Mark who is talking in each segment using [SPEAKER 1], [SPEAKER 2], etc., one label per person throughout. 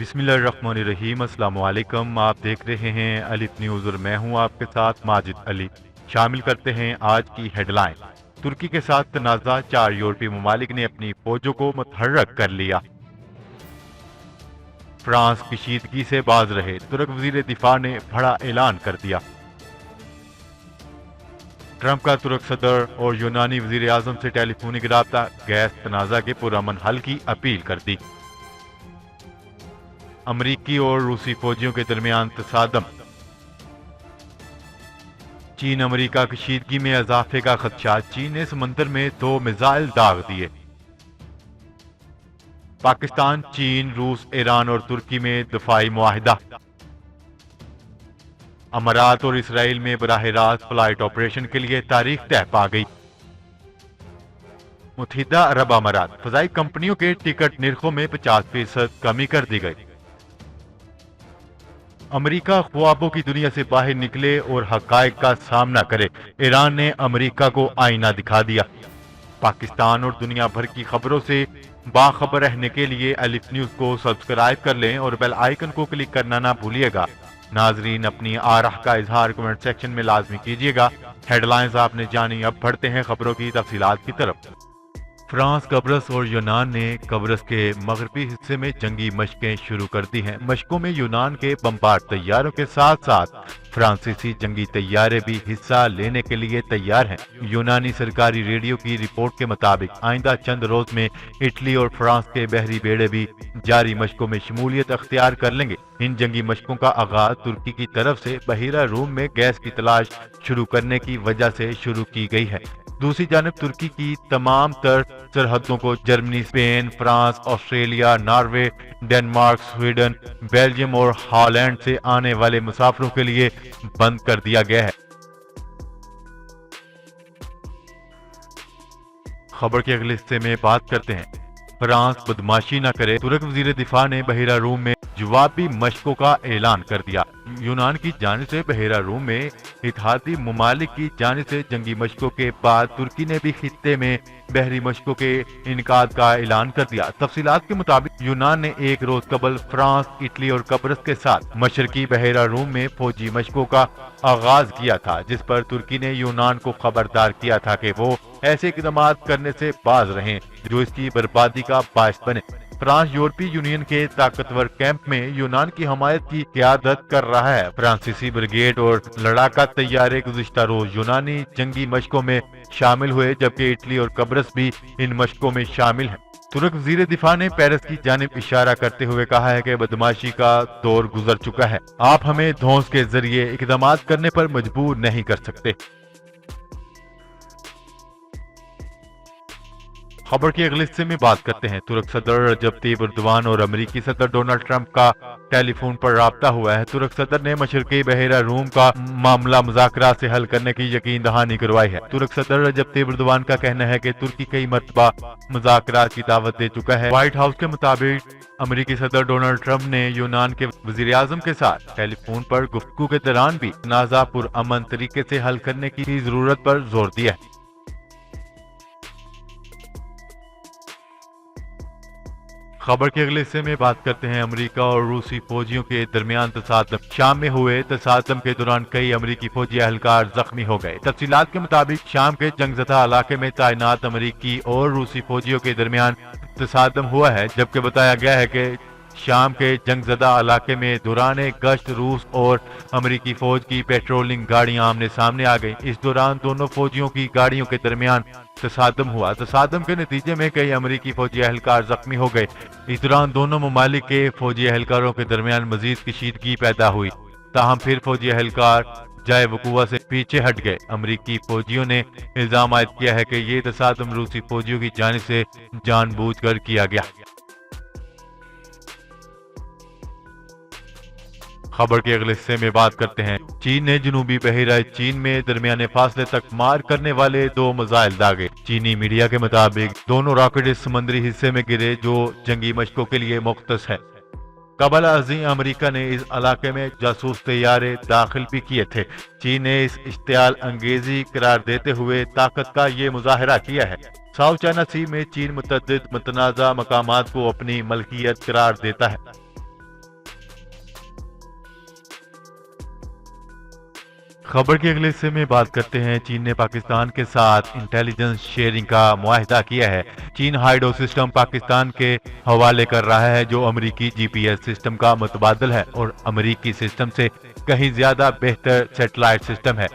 [SPEAKER 1] بسم اللہ الرحمن الرحیم۔ السلام علیکم، آپ دیکھ رہے ہیں الف نیوز اور میں ہوں آپ کے ساتھ ماجد علی۔ شامل کرتے ہیں آج کی ہیڈ لائن۔ ترکی کے ساتھ تنازع، 4 یورپی ممالک نے اپنی فوجوں کو متحرک کر لیا۔ فرانس کشیدگی سے باز رہے، ترک وزیر دفاع نے بڑا اعلان کر دیا۔ ٹرمپ کا ترک صدر اور یونانی وزیر اعظم سے ٹیلی فونک رابطہ، گیس تنازع کے پرامن حل کی اپیل کر دی۔ امریکی اور روسی فوجیوں کے درمیان تصادم، چین امریکہ کشیدگی میں اضافے کا خدشہ، چین نے سمندر میں 2 میزائل داغ دیے۔ پاکستان، چین، روس، ایران اور ترکی میں دفاعی معاہدہ۔ امارات اور اسرائیل میں براہ راست فلائٹ آپریشن کے لیے تاریخ طے پا گئی۔ متحدہ عرب امارات، فضائی کمپنیوں کے ٹکٹ نرخوں میں 50% کمی کر دی گئی۔ امریکہ خوابوں کی دنیا سے باہر نکلے اور حقائق کا سامنا کرے، ایران نے امریکہ کو آئینہ دکھا دیا۔ پاکستان اور دنیا بھر کی خبروں سے باخبر رہنے کے لیے الف نیوز کو سبسکرائب کر لیں اور بیل آئیکن کو کلک کرنا نہ بھولیے گا۔ ناظرین، اپنی آراء کا اظہار کمنٹ سیکشن میں لازمی کیجیے گا۔ ہیڈ لائنز آپ نے جانی، اب بڑھتے ہیں خبروں کی تفصیلات کی طرف۔ فرانس، قبرص اور یونان نے قبرص کے مغربی حصے میں جنگی مشقیں شروع کر دی ہیں۔ مشقوں میں یونان کے بمبارڈ طیاروں کے ساتھ ساتھ فرانسیسی جنگی طیارے بھی حصہ لینے کے لیے تیار ہیں۔ یونانی سرکاری ریڈیو کی رپورٹ کے مطابق آئندہ چند روز میں اٹلی اور فرانس کے بحری بیڑے بھی جاری مشقوں میں شمولیت اختیار کر لیں گے۔ ان جنگی مشقوں کا آغاز ترکی کی طرف سے بحیرہ روم میں گیس کی تلاش شروع کرنے کی وجہ سے شروع کی گئی ہے۔ دوسری جانب ترکی کی تمام تر سرحدوں کو Germany, Spain, France, Australia, Norway, Denmark, Sweden, Belgium اور ہالینڈ سے آنے والے مسافروں کے لیے بند کر دیا گیا ہے۔ خبر کے اگلے حصے میں بات کرتے ہیں۔ فرانس بدماشی نہ کرے، ترک وزیر دفاع نے بحیرہ روم میں جوابی مشقوں کا اعلان کر دیا۔ یونان کی جانب سے بحیرہ روم میں اتحادی ممالک کی جانب سے جنگی مشقوں کے بعد ترکی نے بھی خطے میں بحری مشقوں کے انعقاد کا اعلان کر دیا۔ تفصیلات کے مطابق یونان نے 1 روز قبل فرانس، اٹلی اور قبرص کے ساتھ مشرقی بحیرہ روم میں فوجی مشقوں کا آغاز کیا تھا، جس پر ترکی نے یونان کو خبردار کیا تھا کہ وہ ایسے اقدامات کرنے سے باز رہیں جو اس کی بربادی کا باعث بنے۔ فرانس یورپی یونین کے طاقتور کیمپ میں یونان کی حمایت کی قیادت کر رہا ہے۔ فرانسیسی بریگیڈ اور لڑاکا طیارے گزشتہ روز یونانی جنگی مشقوں میں شامل ہوئے، جبکہ اٹلی اور قبرص بھی ان مشقوں میں شامل ہیں۔ ترک وزیر دفاع نے پیرس کی جانب اشارہ کرتے ہوئے کہا ہے کہ بدماشی کا دور گزر چکا ہے، آپ ہمیں دھونس کے ذریعے اقدامات کرنے پر مجبور نہیں کر سکتے۔ خبر کے اگلے حصے میں بات کرتے ہیں۔ ترک صدر رجب طیب ایردوان اور امریکی صدر ڈونلڈ ٹرمپ کا ٹیلی فون پر رابطہ ہوا ہے۔ ترک صدر نے مشرقی بحیرہ روم کا معاملہ مذاکرات سے حل کرنے کی یقین دہانی کروائی ہے۔ ترک صدر رجب طیب ایردوان کا کہنا ہے کہ ترکی کئی مرتبہ مذاکرات کی دعوت دے چکا ہے۔ وائٹ ہاؤس کے مطابق امریکی صدر ڈونلڈ ٹرمپ نے یونان کے وزیر اعظم کے ساتھ ٹیلی فون پر گفتگو کے دوران بھی تنازع پرامن طریقے سے حل کرنے کی ضرورت پر زور دیا ہے۔ خبر کے اگلے حصے میں بات کرتے ہیں۔ امریکہ اور روسی فوجیوں کے درمیان تصادم، شام میں ہوئے تصادم کے دوران کئی امریکی فوجی اہلکار زخمی ہو گئے۔ تفصیلات کے مطابق شام کے جنگ زدہ علاقے میں تعینات امریکی اور روسی فوجیوں کے درمیان تصادم ہوا ہے، جبکہ بتایا گیا ہے کہ شام کے جنگ زدہ علاقے میں دوران گشت روس اور امریکی فوج کی پیٹرولنگ گاڑیاں آمنے سامنے آ گئیں۔ اس دوران دونوں فوجیوں کی گاڑیوں کے درمیان تصادم ہوا۔ تصادم کے نتیجے میں کئی امریکی فوجی اہلکار زخمی ہو گئے۔ اس دوران دونوں ممالک کے فوجی اہلکاروں کے درمیان مزید کشیدگی پیدا ہوئی، تاہم پھر فوجی اہلکار جائے وقوع سے پیچھے ہٹ گئے۔ امریکی فوجیوں نے الزام عائد کیا ہے کہ یہ تصادم روسی فوجیوں کی جانب سے جان بوجھ کر کیا گیا۔ خبر کے اگلے حصے میں بات کرتے ہیں۔ چین نے جنوبی بحیرہ چین میں درمیانے فاصلے تک مار کرنے والے 2 میزائل داغے۔ چینی میڈیا کے مطابق دونوں راکٹ اس سمندری حصے میں گرے جو جنگی مشقوں کے لیے مختص ہے۔ قبل ازیں امریکہ نے اس علاقے میں جاسوس طیارے داخل بھی کیے تھے۔ چین نے اس اشتعال انگیزی قرار دیتے ہوئے طاقت کا یہ مظاہرہ کیا ہے۔ ساؤتھ چائنا سی میں چین متعدد متنازع مقامات کو اپنی ملکیت قرار دیتا ہے۔ خبر کے اگلے حصے میں بات کرتے ہیں چین نے پاکستان کے ساتھ انٹیلیجنس شیئرنگ کا معاہدہ کیا ہے۔ چین ہائیڈو سسٹم پاکستان کے حوالے کر رہا ہے جو امریکی جی پی ایس سسٹم کا متبادل ہے اور امریکی سسٹم سے کہیں زیادہ بہتر سیٹلائٹ سسٹم ہے۔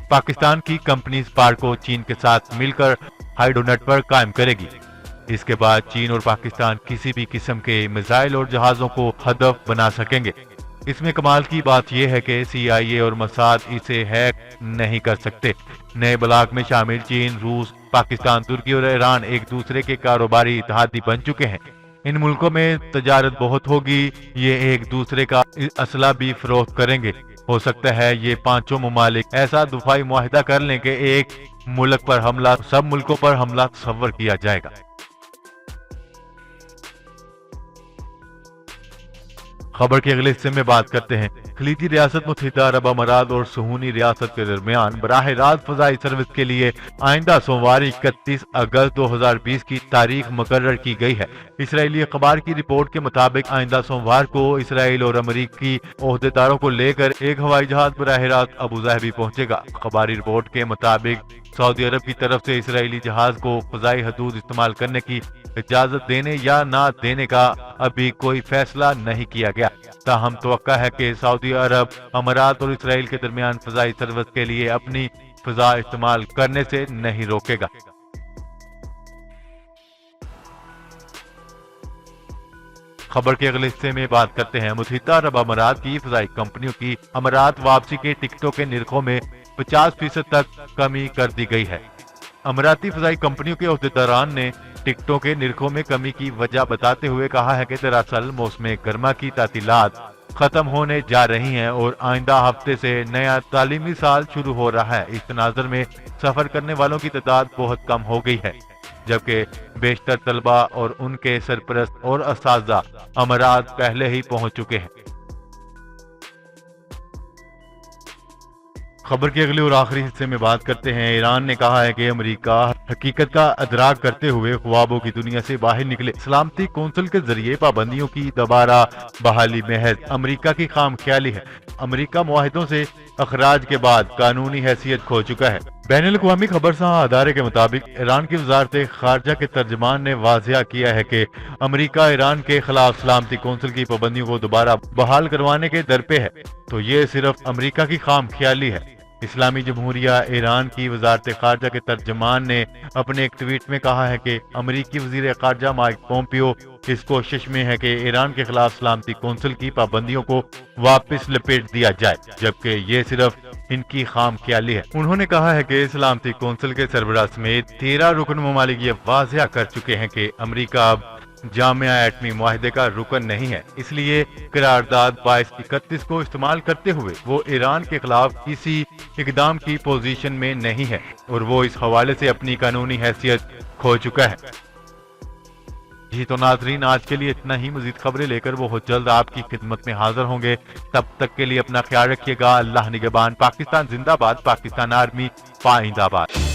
[SPEAKER 1] پاکستان کی کمپنی اسپارکو چین کے ساتھ مل کر ہائیڈو نیٹ ورک قائم کرے گی۔ اس کے بعد چین اور پاکستان کسی بھی قسم کے میزائل اور جہازوں کو ہدف بنا سکیں گے۔ اس میں کمال کی بات یہ ہے کہ سی آئی اے اور موساد اسے ہیک نہیں کر سکتے۔ نئے بلاک میں شامل چین، روس، پاکستان، ترکی اور ایران ایک دوسرے کے کاروباری اتحادی بن چکے ہیں۔ ان ملکوں میں تجارت بہت ہوگی، یہ ایک دوسرے کا اسلحہ بھی فروخت کریں گے۔ ہو سکتا ہے یہ پانچوں ممالک ایسا دفاعی معاہدہ کر لیں کہ ایک ملک پر حملہ سب ملکوں پر حملہ تصور کیا جائے گا۔ خبر کے اگلے حصے میں بات کرتے ہیں خلیجی ریاست متحدہ عرب امارات اور صہیونی ریاست کے درمیان براہ راست فضائی سروس کے لیے آئندہ سوموار 31 اگست 2020 کی تاریخ مقرر کی گئی ہے۔ اسرائیلی اخبار کی رپورٹ کے مطابق آئندہ سوموار کو اسرائیل اور امریکی عہدیداروں کو لے کر ایک ہوائی جہاز براہ راست ابوظہبی پہنچے گا۔ اخباری رپورٹ کے مطابق سعودی عرب کی طرف سے اسرائیلی جہاز کو فضائی حدود استعمال کرنے کی اجازت دینے یا نہ دینے کا ابھی کوئی فیصلہ نہیں کیا گیا، تاہم توقع ہے کہ سعودی عرب امارات اور اسرائیل کے درمیان فضائی سروس کے لیے اپنی فضا استعمال کرنے سے نہیں روکے گا۔ خبر کے اگلے حصے میں بات کرتے ہیں متحدہ عرب امارات کی فضائی کمپنیوں کی امارات واپسی کے ٹکٹوں کے نرخوں میں 50% تک کمی کر دی گئی ہے۔ اماراتی فضائی کمپنیوں کے عہدیداران نے ٹکٹوں کے نرخوں میں کمی کی وجہ بتاتے ہوئے کہا ہے کہ دراصل موسم گرما کی تعطیلات ختم ہونے جا رہی ہیں اور آئندہ ہفتے سے نیا تعلیمی سال شروع ہو رہا ہے۔ اس تناظر میں سفر کرنے والوں کی تعداد بہت کم ہو گئی ہے، جبکہ بیشتر طلبہ اور ان کے سرپرست اور اساتذہ امارات پہلے ہی پہنچ چکے ہیں۔ خبر کے اگلے اور آخری حصے میں بات کرتے ہیں ایران نے کہا ہے کہ امریکہ حقیقت کا ادراک کرتے ہوئے خوابوں کی دنیا سے باہر نکلے۔ سلامتی کونسل کے ذریعے پابندیوں کی دوبارہ بحالی محض امریکہ کی خام خیالی ہے۔ امریکہ معاہدوں سے اخراج کے بعد قانونی حیثیت کھو چکا ہے۔ بین الاقوامی خبر ساں ادارے کے مطابق ایران کی وزارت خارجہ کے ترجمان نے واضح کیا ہے کہ امریکہ ایران کے خلاف سلامتی کونسل کی پابندیوں کو دوبارہ بحال کروانے کے درپے ہے، تو یہ صرف امریکہ کی خام خیالی ہے۔ اسلامی جمہوریہ ایران کی وزارت خارجہ کے ترجمان نے اپنے ایک ٹویٹ میں کہا ہے کہ امریکی وزیر خارجہ مائک پومپیو اس کوشش میں ہے کہ ایران کے خلاف سلامتی کونسل کی پابندیوں کو واپس لپیٹ دیا جائے، جبکہ یہ صرف ان کی خام خیالی ہے۔ انہوں نے کہا ہے کہ سلامتی کونسل کے سربراہ سمیت 13 رکن ممالک یہ واضح کر چکے ہیں کہ امریکہ اب جامعہ ایٹمی معاہدے کا رکن نہیں ہے، اس لیے قرارداد 2231 کو استعمال کرتے ہوئے وہ ایران کے خلاف کسی اقدام کی پوزیشن میں نہیں ہے اور وہ اس حوالے سے اپنی قانونی حیثیت کھو چکا ہے۔ جی تو ناظرین، آج کے لیے اتنا ہی۔ مزید خبریں لے کر وہ بہت جلد آپ کی خدمت میں حاضر ہوں گے۔ تب تک کے لیے اپنا خیال رکھیے گا۔ اللہ نگہبان۔ پاکستان زندہ باد، پاکستان آرمی پائندہ باد۔